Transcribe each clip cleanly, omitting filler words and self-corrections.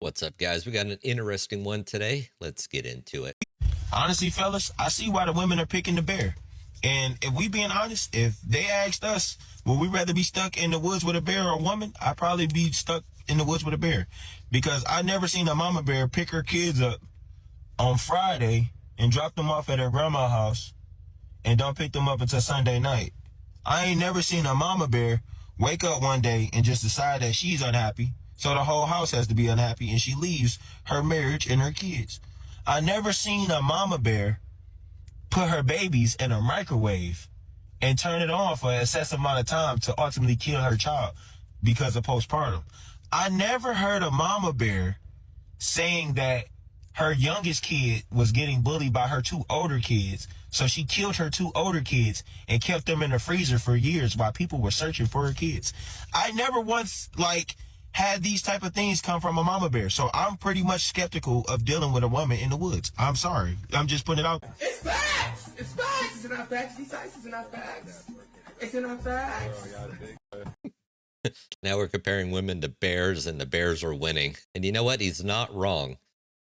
What's up, guys? We got an interesting one today. Let's get into it. Honestly, fellas, I see why the women are picking the bear. And if we being honest, if they asked us, would we rather be stuck in the woods with a bear or a woman? I'd probably be stuck in the woods with a bear. Because I never seen a mama bear pick her kids up on Friday and drop them off at her grandma's house and don't pick them up until Sunday night. I ain't never seen a mama bear wake up one day and just decide that she's unhappy, so the whole house has to be unhappy, and she leaves her marriage and her kids. I never seen a mama bear put her babies in a microwave and turn it on for an excessive amount of time to ultimately kill her child because of postpartum. I never heard a mama bear saying that her youngest kid was getting bullied by her two older kids, so she killed her two older kids and kept them in the freezer for years while people were searching for her kids. I never once, had these type of things come from a mama bear, so I'm pretty much skeptical of dealing with a woman in the woods. I'm sorry. I'm just putting it out. It's facts! It's facts! It's not facts. These sites is not facts. It's not facts. Now we're comparing women to bears, and the bears are winning. And you know what? He's not wrong.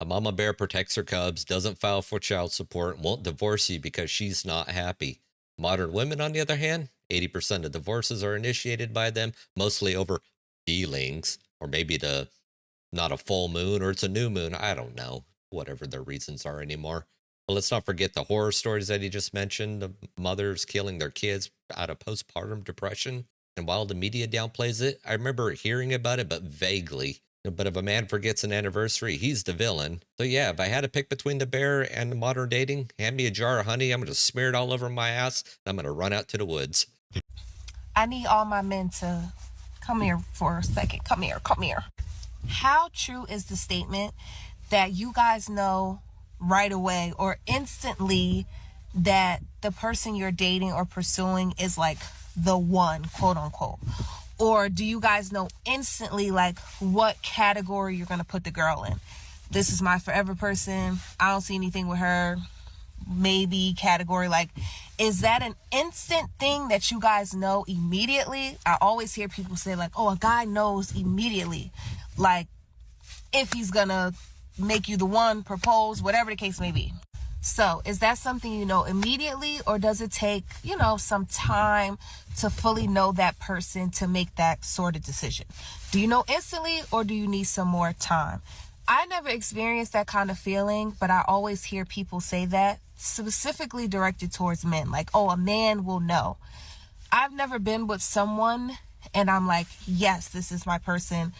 A mama bear protects her cubs, doesn't file for child support, won't divorce you because she's not happy. Modern women, on the other hand, 80% of divorces are initiated by them, mostly over feelings, or maybe not a full moon, or it's a new moon. I don't know, whatever their reasons are anymore. But let's not forget the horror stories that he just mentioned, the mothers killing their kids out of postpartum depression. And while the media downplays it, I remember hearing about it, but vaguely. But if a man forgets an anniversary, he's the villain. So yeah, if I had to pick between the bear and the modern dating, hand me a jar of honey, I'm going to smear it all over my ass, and I'm going to run out to the woods. I need all my men to come here for a second. Come here. How true is the statement that you guys know right away or instantly that the person you're dating or pursuing is like the one, quote unquote? Or do you guys know instantly like what category you're going to put the girl in? This is my forever person. I don't see anything with her. Maybe category. Like, is that an instant thing that you guys know immediately? I always hear people say like, oh, a guy knows immediately, like if he's gonna make you the one, propose, whatever the case may be. So is that something you know immediately, or does it take, some time to fully know that person to make that sort of decision? Do you know instantly, or do you need some more time? I never experienced that kind of feeling, but I always hear people say that, specifically directed towards men. Like, oh, a man will know. I've never been with someone and I'm like, yes, this is my person.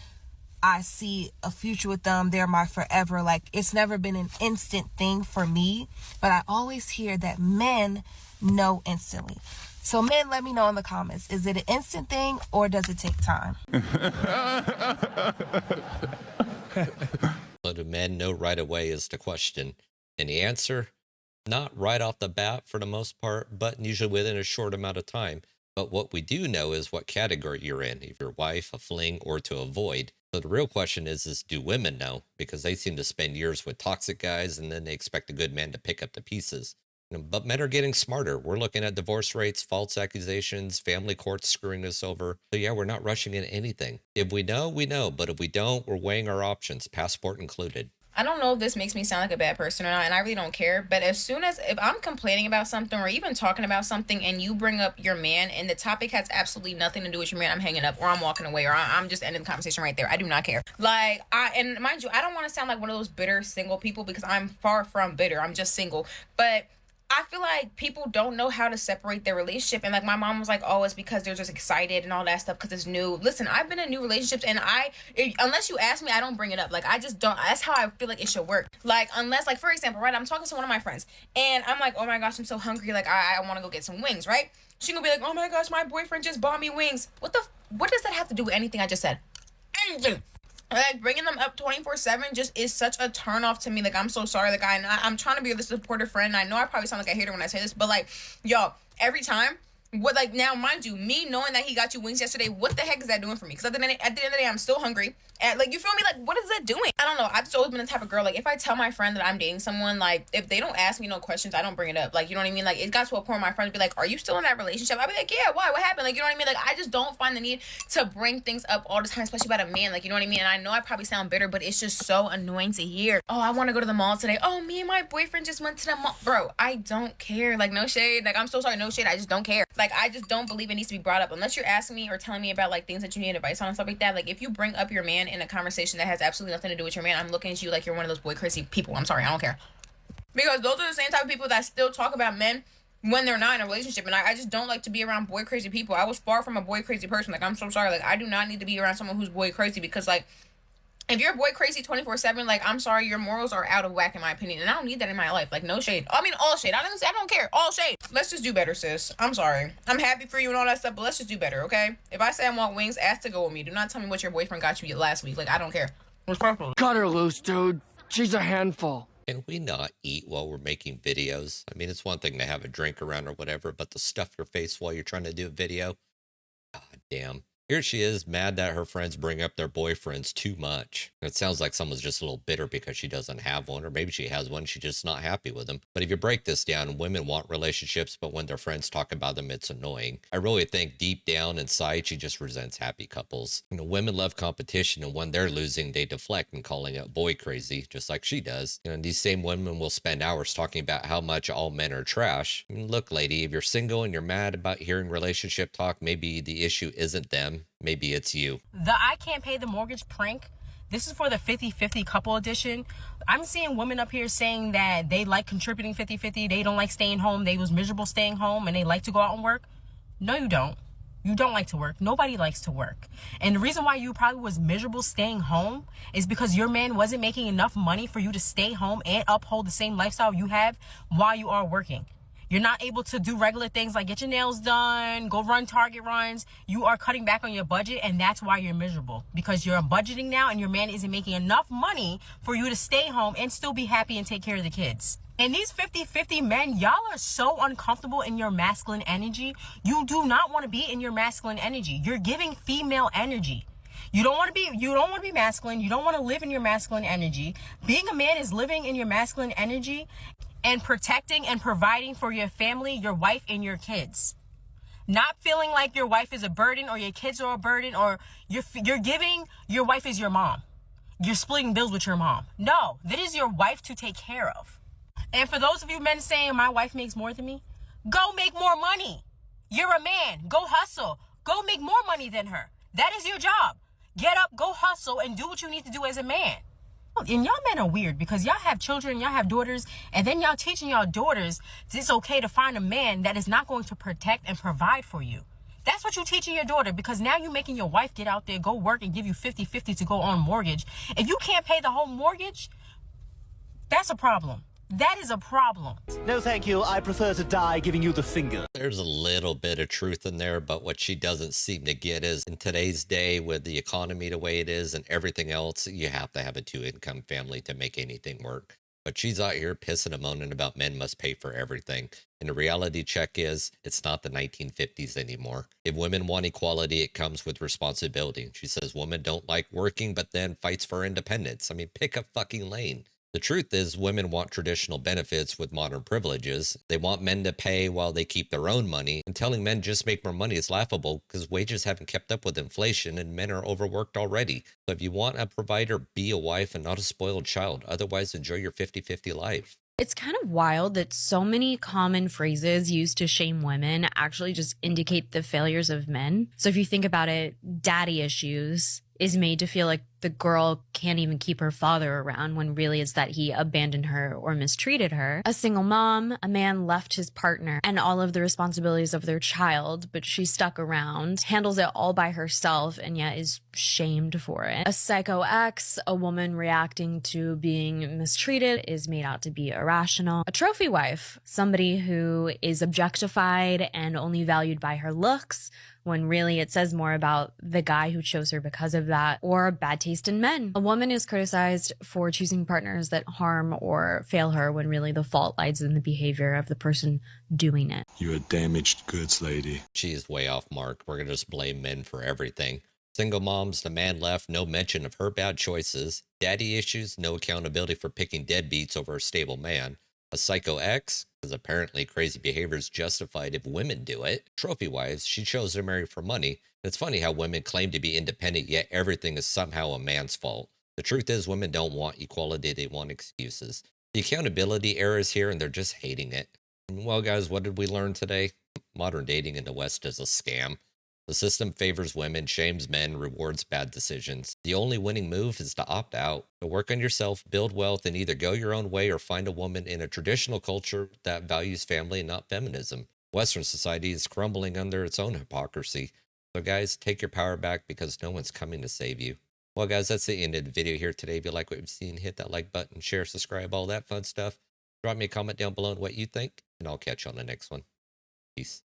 I see a future with them. They're my forever. Like, it's never been an instant thing for me, but I always hear that men know instantly. So men, let me know in the comments. Is it an instant thing or does it take time? So do men know right away is the question. And the answer, not right off the bat for the most part, but usually within a short amount of time. But what we do know is what category you're in, if your wife, a fling, or to avoid. So the real question is do women know? Because they seem to spend years with toxic guys and then they expect a good man to pick up the pieces. But men are getting smarter. We're looking at divorce rates, false accusations, family courts screwing us over. So yeah, we're not rushing into anything. If we know, we know. But if we don't, we're weighing our options, passport included. I don't know if this makes me sound like a bad person or not, and I really don't care. But if I'm complaining about something or even talking about something and you bring up your man and the topic has absolutely nothing to do with your man, I'm hanging up or I'm walking away or I'm just ending the conversation right there. I do not care. And mind you, I don't want to sound like one of those bitter single people because I'm far from bitter. I'm just single. But I feel like people don't know how to separate their relationship. And like my mom was like, oh, it's because they're just excited and all that stuff because it's new. Listen, I've been in new relationships and unless you ask me, I don't bring it up. Like, I just don't. That's how I feel like it should work. Like, unless, like, for example, right, I'm talking to one of my friends and I'm like, oh my gosh, I'm so hungry. Like, I want to go get some wings, right? She gonna be like, oh my gosh, my boyfriend just bought me wings. What does that have to do with anything I just said? Anything. Like, bringing them up 24/7 just is such a turn off to me. Like, I'm so sorry. Like, I'm trying to be the supportive friend. I know I probably sound like a hater when I say this, but like, y'all, every time What, like, now, mind you, me knowing that he got you wings yesterday, what the heck is that doing for me? Because at the end of the day, I'm still hungry. And, like, you feel me? Like, what is that doing? I don't know. I've just always been the type of girl, like, if I tell my friend that I'm dating someone, like, if they don't ask me no questions, I don't bring it up. Like, you know what I mean? Like, it got to a point where my friends be like, are you still in that relationship? I'd be like, yeah, why? What happened? Like, you know what I mean? Like, I just don't find the need to bring things up all the time, especially about a man. Like, you know what I mean? And I know I probably sound bitter, but it's just so annoying to hear. Oh, I want to go to the mall today. Oh, me and my boyfriend just went to the mall. Bro, I don't care. Like, no shade. Like, I'm so sorry. No shade. I just don't care. Like, I just don't believe it needs to be brought up unless you're asking me or telling me about like things that you need advice on and stuff like that. Like, if you bring up your man in a conversation that has absolutely nothing to do with your man, I'm looking at you like you're one of those boy crazy people. I'm sorry, I don't care, because those are the same type of people that still talk about men when they're not in a relationship. And I just don't like to be around boy crazy people. I was far from a boy crazy person. Like, I'm so sorry. Like, I do not need to be around someone who's boy crazy, because like, if you're boy crazy 24/7, like, I'm sorry, your morals are out of whack in my opinion, and I don't need that in my life. Like, no shade. I mean, all shade. I don't care. All shade. Let's just do better, sis. I'm sorry. I'm happy for you and all that stuff, but let's just do better, okay? If I say I want wings, ask to go with me. Do not tell me what your boyfriend got you last week. Like, I don't care. Respectfully. Cut her loose, dude. She's a handful. Can we not eat while we're making videos? I mean, it's one thing to have a drink around or whatever, but to stuff your face while you're trying to do a video? God damn. Here she is, mad that her friends bring up their boyfriends too much. It sounds like someone's just a little bitter because she doesn't have one, or maybe she has one, she's just not happy with him. But if you break this down, women want relationships, but when their friends talk about them, it's annoying. I really think deep down inside, she just resents happy couples. You know, women love competition, and when they're losing, they deflect and calling it boy crazy, just like she does. You know, and these same women will spend hours talking about how much all men are trash. I mean, look, lady, if you're single and you're mad about hearing relationship talk, maybe the issue isn't them. Maybe it's you. The I can't pay the mortgage prank. This is for the 50-50 couple edition. I'm seeing women up here saying that they like contributing 50-50. They don't like staying home. They was miserable staying home and they like to go out and work. No, you don't. You don't like to work. Nobody likes to work. And the reason why you probably was miserable staying home is because your man wasn't making enough money for you to stay home and uphold the same lifestyle you have while you are working. You're not able to do regular things like get your nails done, go run Target runs. You are cutting back on your budget, and that's why you're miserable, because you're budgeting now and your man isn't making enough money for you to stay home and still be happy and take care of the kids. And these 50-50 men, y'all are so uncomfortable in your masculine energy. You do not want to be in your masculine energy. You're giving female energy. You don't want to be masculine. You don't want to live in your masculine energy. Being a man is living in your masculine energy and protecting and providing for your family, your wife, and your kids. Not feeling like your wife is a burden or your kids are a burden, or you're giving your wife is your mom. You're splitting bills with your mom. No, that is your wife to take care of. And for those of you men saying my wife makes more than me, go make more money. You're a man. Go hustle. Go make more money than her. That is your job. Get up, go hustle, and do what you need to do as a man. And y'all men are weird because y'all have children, y'all have daughters, and then y'all teaching y'all daughters it's okay to find a man that is not going to protect and provide for you. That's what you're teaching your daughter, because now you're making your wife get out there, go work, and give you 50-50 to go on mortgage. If you can't pay the whole mortgage, that's a problem. That is a problem. No, thank you. I prefer to die giving you the finger. There's a little bit of truth in there, but what she doesn't seem to get is in today's day with the economy the way it is and everything else, you have to have a two-income family to make anything work. But she's out here pissing and moaning about men must pay for everything. And the reality check is it's not the 1950s anymore. If women want equality, it comes with responsibility. She says women don't like working, but then fights for independence. I mean, pick a fucking lane. The truth is women want traditional benefits with modern privileges. They want men to pay while they keep their own money, and telling men just make more money is laughable because wages haven't kept up with inflation and men are overworked already. So if you want a provider, be a wife and not a spoiled child. Otherwise, enjoy your 50-50 life. It's kind of wild that so many common phrases used to shame women actually just indicate the failures of men. So if you think about it, daddy issues is made to feel like the girl can't even keep her father around when really it's that he abandoned her or mistreated her. A single mom, a man left his partner and all of the responsibilities of their child, but she stuck around, handles it all by herself, and yet is shamed for it. A psycho ex, a woman reacting to being mistreated, is made out to be irrational. A trophy wife, somebody who is objectified and only valued by her looks, when really it says more about the guy who chose her because of that, or bad taste in men. A woman is criticized for choosing partners that harm or fail her when really the fault lies in the behavior of the person doing it. You're a damaged goods lady. She is way off mark. We're going to just blame men for everything. Single moms, the man left, no mention of her bad choices. Daddy issues, no accountability for picking deadbeats over a stable man. A psycho ex, because apparently crazy behavior is justified if women do it. Trophy wives, she chose to marry for money. It's funny how women claim to be independent, yet everything is somehow a man's fault. The truth is, women don't want equality, they want excuses. The accountability era is here and they're just hating it. Well, guys, what did we learn today? Modern dating in the West is a scam. The system favors women, shames men, rewards bad decisions. The only winning move is to opt out. To work on yourself, build wealth, and either go your own way or find a woman in a traditional culture that values family and not feminism. Western society is crumbling under its own hypocrisy. So guys, take your power back because no one's coming to save you. Well, guys, that's the end of the video here today. If you like what you've seen, hit that like button, share, subscribe, all that fun stuff. Drop me a comment down below on what you think, and I'll catch you on the next one. Peace.